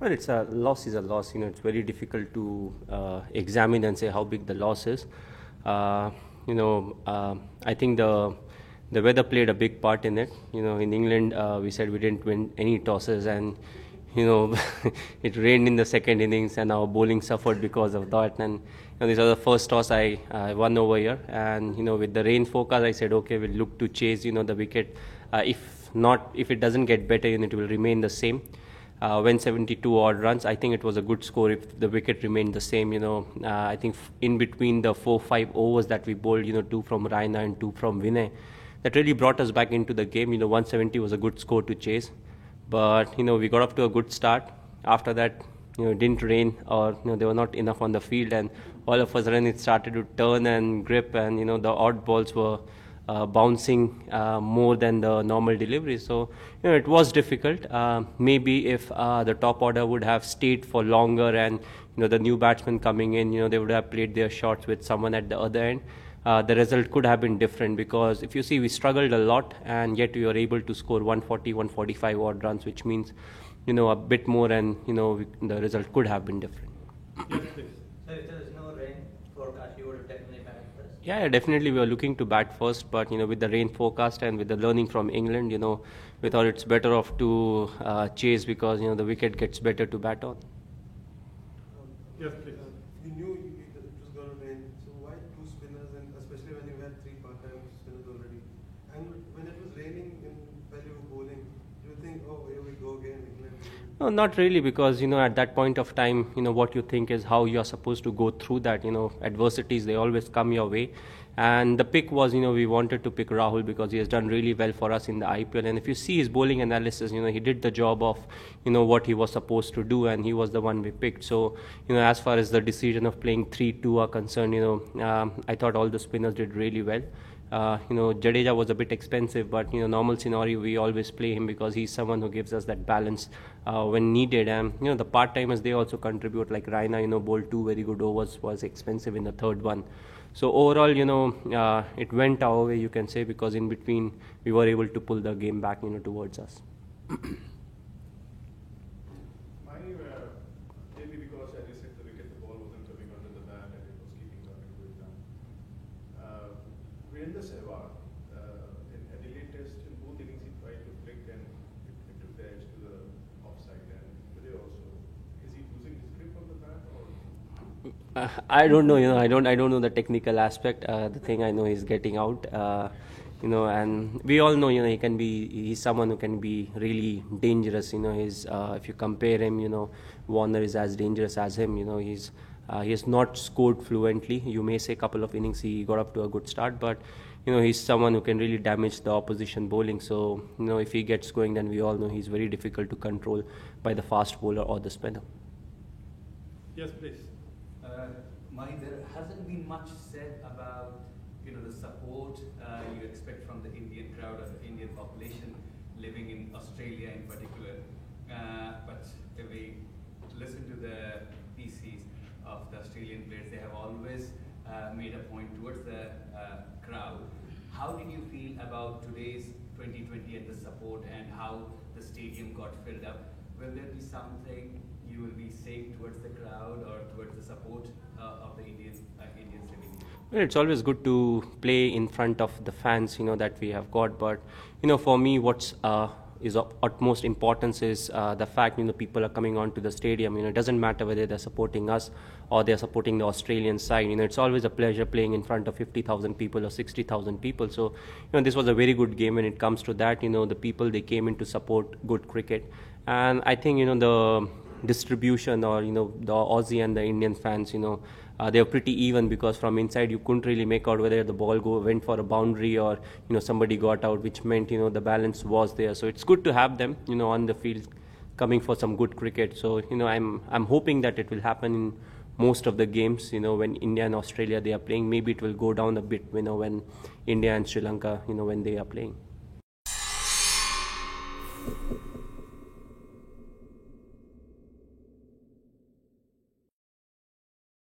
Well, it's a loss is a loss. It's very difficult to examine and say how big the loss is. Uh, I think the weather played a big part in it. In England, we said we didn't win any tosses, and you know, it rained in the second innings, and our bowling suffered because of that. And these are the first toss I won over here. And with the rain forecast, I said, okay, we'll look to chase the wicket. If it doesn't get better, it will remain the same. When 72 odd runs, I think it was a good score if the wicket remained the same. I think in between the 4-5 overs that we bowled, two from Raina and two from Vinay, that really brought us back into the game. 170 was a good score to chase, but we got off to a good start. After that, it didn't rain, or there were not enough on the field, and all of a sudden it started to turn and grip, and the odd balls were bouncing more than the normal delivery. So it was difficult. Maybe if the top order would have stayed for longer, and the new batsmen coming in, they would have played their shots with someone at the other end, the result could have been different. Because if you see, we struggled a lot, and yet we were able to score 140, 145 odd runs, which means a bit more, and the result could have been different. Yes, please. So if there is no rain forecast, you would definitely bat first? Yeah, definitely we were looking to bat first, but with the rain forecast and with the learning from England, we thought it's better off to chase, because the wicket gets better to bat on. Yes, please. You knew it was going to rain, so why two spinners, and especially when you had three part-time spinners already? And when it was raining while you were bowling, do you think, oh, here we go again, England? No, not really, because at that point of time, what you think is how you are supposed to go through that. Adversities, they always come your way. And the pick was, we wanted to pick Rahul because he has done really well for us in the IPL. And if you see his bowling analysis, he did the job of, what he was supposed to do, and he was the one we picked. So, as far as the decision of playing 3-2 are concerned, I thought all the spinners did really well. Jadeja was a bit expensive, but normal scenario we always play him because he's someone who gives us that balance when needed. And the part timers, they also contribute. Like Raina, bowled 2 very good overs, was expensive in the third one. So overall, it went our way, you can say, because in between we were able to pull the game back, towards us. Maybe because, as you said, the ball wasn't coming under the bat and it was keeping up and going down. Virendra Sehwag, in Adelaide Test, in both innings he tried to flick, and it took the edge to the offside. And today also, is he losing his grip on the bat, or? I don't know. I don't know the technical aspect. The thing I know is getting out. And we all know, he's someone who can be really dangerous. If you compare him, Warner is as dangerous as him. He has not scored fluently. You may say a couple of innings he got up to a good start, but he's someone who can really damage the opposition bowling. So if he gets going, then we all know he's very difficult to control by the fast bowler or the spinner. Yes, please. Mani, there hasn't been much said about the support you expect from the Indian crowd or the Indian population living in Australia in particular. But if we listen to the PCs of the Australian players, they have always made a point towards the crowd. How did you feel about today's 2020 and the support, and how the stadium got filled up? Will there be something you will be saying towards the crowd or towards the support of the Indians living here? Well, it's always good to play in front of the fans, that we have got. But, for me, what's is of utmost importance is the fact, people are coming onto the stadium. It doesn't matter whether they're supporting us or they're supporting the Australian side. It's always a pleasure playing in front of 50,000 people or 60,000 people. So, this was a very good game when it comes to that. The people, they came in to support good cricket. And I think, the distribution, or the Aussie and the Indian fans, they were pretty even, because from inside you couldn't really make out whether the ball went for a boundary or somebody got out, which meant the balance was there. So it's good to have them on the field coming for some good cricket. So I'm hoping that it will happen in most of the games. When India and Australia, they are playing, maybe it will go down a bit when India and Sri Lanka when they are playing.